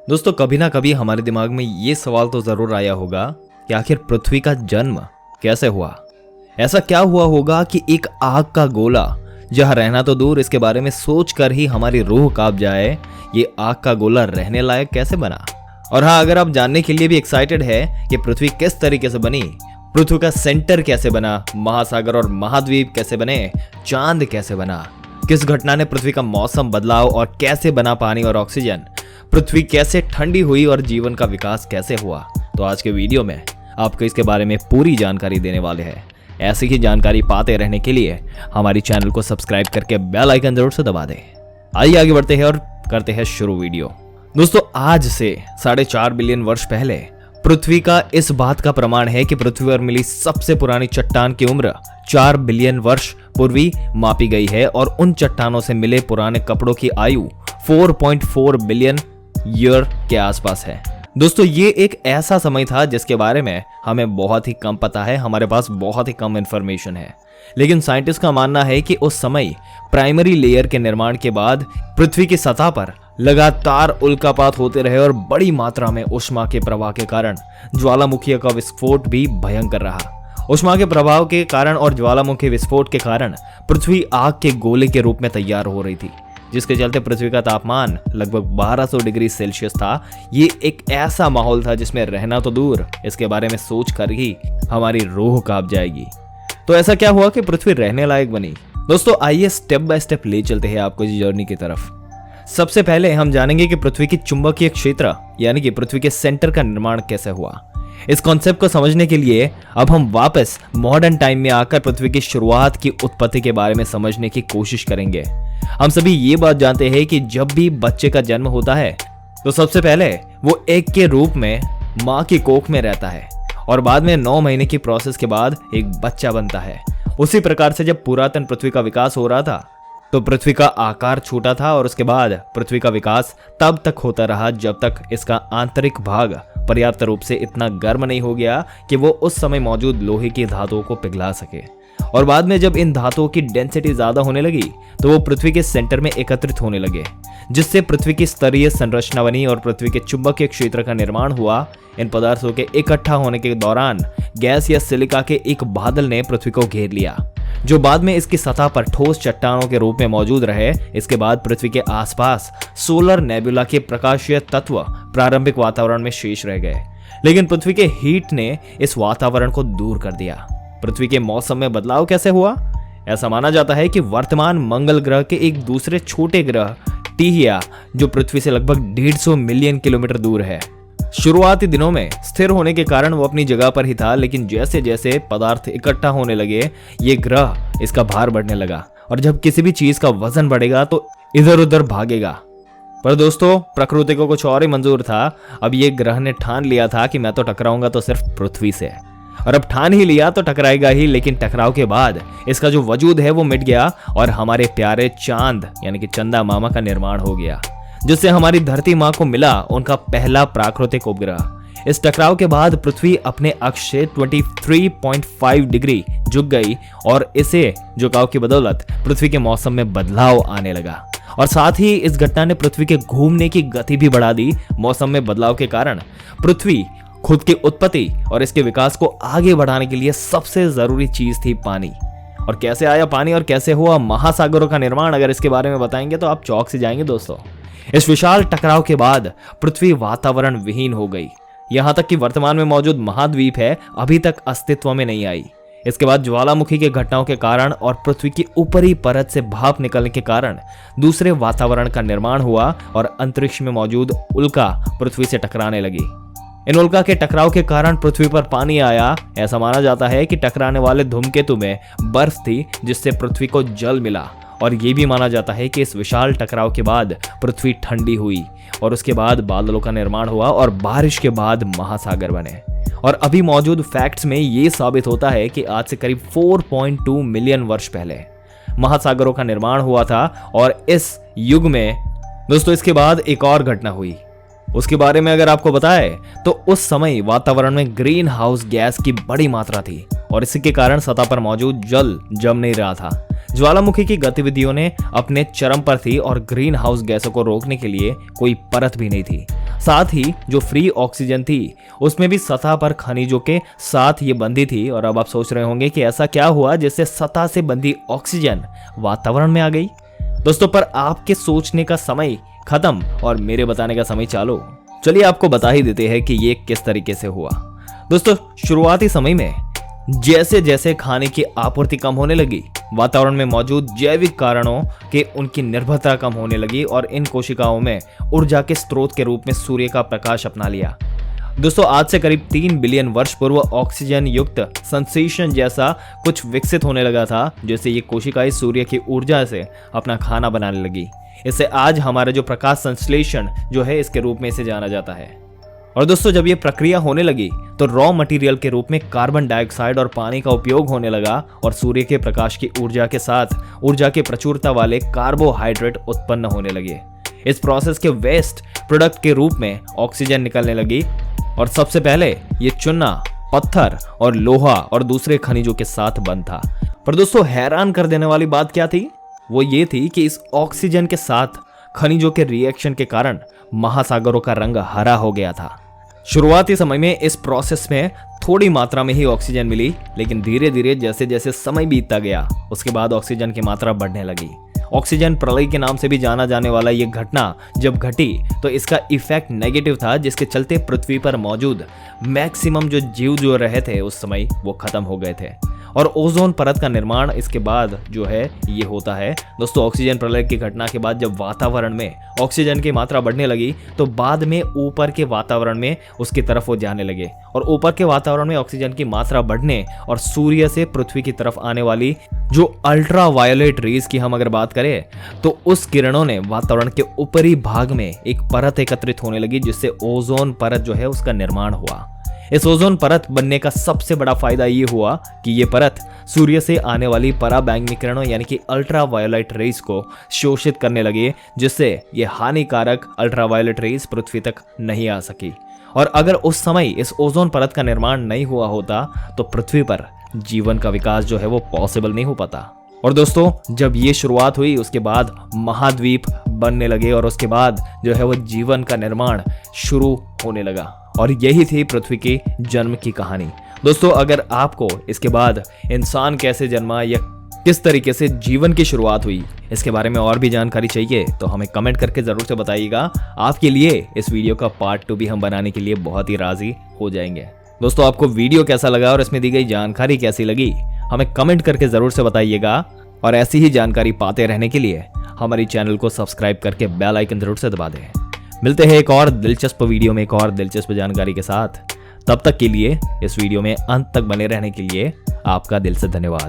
दोस्तों कभी ना कभी हमारे दिमाग में ये सवाल तो जरूर आया होगा कि आखिर पृथ्वी का जन्म कैसे हुआ। ऐसा क्या हुआ होगा कि एक आग का गोला, जहां रहना तो दूर इसके बारे में सोचकर ही हमारी रूह कांप जाए, ये आग का गोला रहने लायक कैसे बना। और हाँ, अगर आप जानने के लिए भी एक्साइटेड है कि पृथ्वी किस तरीके से बनी, पृथ्वी का सेंटर कैसे बना, महासागर और महाद्वीप कैसे बने, चांद कैसे बना, किस घटना ने पृथ्वी का मौसम बदलाव और कैसे बना पानी और ऑक्सीजन, पृथ्वी कैसे ठंडी हुई और जीवन का विकास कैसे हुआ, तो आज के वीडियो में आपको इसके बारे में पूरी जानकारी देने वाले हैं। ऐसी ही जानकारी पाते रहने के लिए हमारी चैनल को सब्सक्राइब करके बेल आइकन जरूर से दबा दें। आइए आगे बढ़ते हैं और करते हैं शुरू वीडियो। दोस्तों आज से 4.5 बिलियन वर्ष पहले पृथ्वी का इस बात का प्रमाण है कि पृथ्वी पर मिली सबसे पुरानी चट्टान की उम्र 4 बिलियन वर्ष पूर्वी मापी गई है और उन चट्टानों से मिले पुराने कपड़ों की आयु 4.4 बिलियन ईयर के आसपास है। दोस्तों ये एक ऐसा समय था जिसके बारे में हमें बहुत ही कम पता है, हमारे पास बहुत ही कम इंफॉर्मेशन है, लेकिन साइंटिस्ट का मानना है कि उस समय प्राइमरी लेयर के निर्माण के बाद पृथ्वी की सतह पर लगातार उल्कापात होते रहे और बड़ी मात्रा में ऊष्मा के प्रवाह के कारण ज्वालामुखी का विस्फोट भी भयंकर रहा। ऊष्मा के प्रभाव के कारण और ज्वालामुखी विस्फोट के कारण पृथ्वी आग के गोले के रूप में तैयार हो रही थी, जिसके चलते पृथ्वी का तापमान लगभग 1200 डिग्री सेल्सियस था। ये एक ऐसा माहौल था जिसमें रहना तो दूर, इसके बारे में सोच कर ही हमारी रूह कांप जाएगी। तो ऐसा क्या हुआ कि पृथ्वी रहने लायक बनी? दोस्तों आइए स्टेप बाय स्टेप ले चलते हैं आपको इस जर्नी की तरफ। सबसे पहले हम जानेंगे कि पृथ्वी की चुंबकीय क्षेत्र यानी कि पृथ्वी के सेंटर का निर्माण कैसे हुआ। इस कॉन्सेप्ट को समझने के लिए अब हम वापस मॉडर्न टाइम में आकर पृथ्वी की शुरुआत की उत्पत्ति के बारे में समझने की कोशिश करेंगे। हम सभी ये बात जानते हैं कि जब भी बच्चे का जन्म होता है तो सबसे पहले वो एग के रूप में माँ की कोख में रहता है और बाद में 9 महीने की प्रोसेस के बाद एक बच्चा बनता है। उसी प्रकार से जब पुरातन पृथ्वी का विकास हो रहा था तो पृथ्वी का आकार छोटा था और उसके बाद पृथ्वी का विकास तब तक होता रहा जब तक इसका आंतरिक भाग पर्याप्त रूप से इतना गर्म नहीं हो गया कि वो उस समय मौजूद लोहे की धातुओं को पिघला सके। और बाद में जब इन धातुओं की डेंसिटी ज्यादा होने लगी तो वो पृथ्वी के सेंटर में एकत्रित होने लगे, जिससे पृथ्वी की स्तरीय संरचना बनी और पृथ्वी के चुंबकीय क्षेत्र का निर्माण हुआ। इन पदार्थों के इकट्ठा होने के दौरान गैस या सिलिका के एक बादल ने पृथ्वी को घेर लिया, जो बाद में इसकी सतह पर ठोस चट्टानों के रूप में मौजूद रहे। इसके बाद पृथ्वी के आसपास सोलर नेबुला के प्रकाशीय तत्व प्रारंभिक वातावरण में शेष रह गए, लेकिन पृथ्वी के हीट ने इस वातावरण को दूर कर दिया। पृथ्वी के मौसम में बदलाव कैसे हुआ? ऐसा माना जाता है कि वर्तमान मंगल ग्रह के एक दूसरे छोटे ग्रह टिहिया, जो पृथ्वी से लगभग 150 मिलियन किलोमीटर दूर है, शुरुआती दिनों में स्थिर होने के कारण वो अपनी जगह पर ही था, लेकिन जैसे जैसे पदार्थ इकट्ठा होने लगे ये ग्रह इसका भार बढ़ने लगा और जब किसी भी चीज का वजन बढ़ेगा तो इधर उधर भागेगा। पर दोस्तों प्रकृति को कुछ और ही मंजूर था। अब ये ग्रह ने ठान लिया था कि मैं तो टकराऊंगा तो सिर्फ पृथ्वी से, और अब ठान ही लिया तो टकराएगा ही, लेकिन टकराव के बाद इसका जो वजूद है वो मिट गया और हमारे प्यारे चांद यानी कि चंदा मामा का निर्माण हो गया, जिससे हमारी धरती माँ को मिला उनका पहला प्राकृतिक उपग्रह। इस टकराव के बाद पृथ्वी अपने अक्ष से 23.5 डिग्री झुक गई और इसे झुकाव की बदौलत पृथ्वी के मौसम में बदलाव आने लगा और साथ ही इस घटना ने पृथ्वी के घूमने की गति भी बढ़ा दी। मौसम में बदलाव के कारण पृथ्वी खुद की उत्पत्ति और इसके विकास को आगे बढ़ाने के लिए सबसे जरूरी चीज थी पानी। और कैसे आया पानी और कैसे हुआ महासागरों का निर्माण, अगर इसके बारे में बताएंगे तो आप चौंक से जाएंगे। दोस्तों इस विशाल टकराव के बाद पृथ्वी वातावरण विहीन हो गई, यहां तक कि वर्तमान में मौजूद महाद्वीप है अभी तक अस्तित्व में नहीं आई। इसके बाद ज्वालामुखी के घटनाओं के कारण और पृथ्वी की ऊपरी परत से भाप निकलने के कारण दूसरे वातावरण का निर्माण हुआ और अंतरिक्ष में मौजूद उल्का पृथ्वी से टकराने लगी। इन उल्का के टकराव के कारण पृथ्वी पर पानी आया। ऐसा माना जाता है कि टकराने वाले धूमकेतु में बर्फ थी, जिससे पृथ्वी को जल मिला, और ये भी माना जाता है कि इस विशाल टकराव के बाद पृथ्वी ठंडी हुई और उसके बाद बादलों का निर्माण हुआ और बारिश के बाद महासागर बने। और अभी मौजूद फैक्ट्स में ये साबित होता है कि आज से करीब 4.2 मिलियन वर्ष पहले महासागरों का निर्माण हुआ था। और इस युग में दोस्तों इसके बाद एक और घटना हुई, उसके बारे में अगर आपको बताए तो उस समय वातावरण में ग्रीन हाउस गैस की बड़ी मात्रा थी और इसी के कारण सतह पर मौजूद जल जम नहीं रहा था। ज्वालामुखी की गतिविधियों ने अपने चरम पर थी और ग्रीन हाउस गैसों को रोकने के लिए कोई परत भी नहीं थी। साथ ही जो फ्री ऑक्सीजन थी उसमें भी सतह पर खनिजों के साथ ये बंधी थी। और अब आप सोच रहे होंगे कि ऐसा क्या हुआ जिससे सतह से बंधी ऑक्सीजन वातावरण में आ गई। दोस्तों, पर आपके सोचने का समय खत्म और मेरे बताने का समय चालू। चलिए आपको बता ही देते हैं कि ये किस तरीके से हुआ। दोस्तों, शुरुआती समय में जैसे जैसे खाने की आपूर्ति कम होने लगी, वातावरण में मौजूद जैविक कारणों के उनकी निर्भरता कम होने लगी और इन कोशिकाओं में ऊर्जा के स्रोत के रूप में सूर्य का प्रकाश अपना लिया। दोस्तों, आज से करीब 3 बिलियन वर्ष पूर्व ऑक्सीजन युक्त सेंसेशन जैसा कुछ विकसित होने लगा था, जैसे ये कोशिकाएं सूर्य की ऊर्जा से अपना खाना बनाने लगी। इससे आज हमारा जो प्रकाश संश्लेषण जो है इसके रूप में इसे जाना जाता है। और दोस्तों, जब ये प्रक्रिया होने लगी तो रॉ मटेरियल के रूप में कार्बन डाइऑक्साइड और पानी का उपयोग होने लगा और सूर्य के प्रकाश की ऊर्जा के साथ ऊर्जा की प्रचुरता वाले कार्बोहाइड्रेट उत्पन्न होने लगे। इस प्रोसेस के वेस्ट प्रोडक्ट के रूप में ऑक्सीजन निकलने लगी और सबसे पहले ये चुना, पत्थर और लोहा और दूसरे खनिजों के साथ बंद था। पर दोस्तों, हैरान कर देने वाली बात क्या थी? वो ये थी कि इस ऑक्सीजन के साथ खनिजों के रिएक्शन के कारण महासागरों का रंग हरा हो गया था। शुरुआती समय में इस प्रोसेस में थोड़ी मात्रा में ही ऑक्सीजन मिली, लेकिन धीरे धीरे जैसे जैसे समय बीतता गया उसके बाद ऑक्सीजन की मात्रा बढ़ने लगी। ऑक्सीजन प्रलय के नाम से भी जाना जाने वाला ये घटना जब घटी तो इसका इफेक्ट नेगेटिव था, जिसके चलते पृथ्वी पर मौजूद मैक्सिमम जो जीव जो रहे थे उस समय वो खत्म हो गए थे और ओजोन परत का निर्माण इसके बाद जो है ये होता है। दोस्तों, ऑक्सीजन प्रलय की घटना के बाद जब वातावरण में ऑक्सीजन की मात्रा बढ़ने लगी तो बाद में ऊपर के वातावरण में उसकी तरफ वो जाने लगे और ऊपर के वातावरण में ऑक्सीजन की मात्रा बढ़ने और सूर्य से पृथ्वी की तरफ आने वाली जो अल्ट्रा वायोलेट रेज की हम अगर बात करें तो उस किरणों ने वातावरण के ऊपरी भाग में एक परत एकत्रित होने लगी, जिससे ओजोन परत जो है उसका निर्माण हुआ। इस ओजोन परत बनने का सबसे बड़ा फायदा ये हुआ कि ये परत सूर्य से आने वाली पराबैंगनी किरणों यानी कि अल्ट्रा वायोलेट रेज को शोषित करने लगे, जिससे ये हानिकारक अल्ट्रा वायोलेट रेज पृथ्वी तक नहीं आ सकी। और अगर उस समय इस ओजोन परत का निर्माण नहीं हुआ होता तो पृथ्वी पर जीवन का विकास जो है वो पॉसिबल नहीं हो पाता। और दोस्तों, जब ये शुरुआत हुई उसके बाद महाद्वीप बनने लगे और उसके बाद जो है वो जीवन का निर्माण शुरू होने लगा और यही थी पृथ्वी के जन्म की कहानी। दोस्तों, अगर आपको इसके बाद इंसान कैसे जन्मा या किस तरीके से जीवन की शुरुआत हुई इसके बारे में और भी जानकारी चाहिए तो हमें कमेंट करके जरूर से बताइएगा। आपके लिए इस वीडियो का पार्ट 2 भी हम बनाने के लिए बहुत ही राजी हो जाएंगे। दोस्तों, आपको वीडियो कैसा लगा और इसमें दी गई जानकारी कैसी लगी हमें कमेंट करके जरूर से बताइएगा और ऐसी ही जानकारी पाते रहने के लिए हमारी चैनल को सब्सक्राइब करके बेल आइकन जरूर से दबा दें। मिलते हैं एक और दिलचस्प वीडियो में एक और दिलचस्प जानकारी के साथ। तब तक के लिए इस वीडियो में अंत तक बने रहने के लिए आपका दिल से धन्यवाद।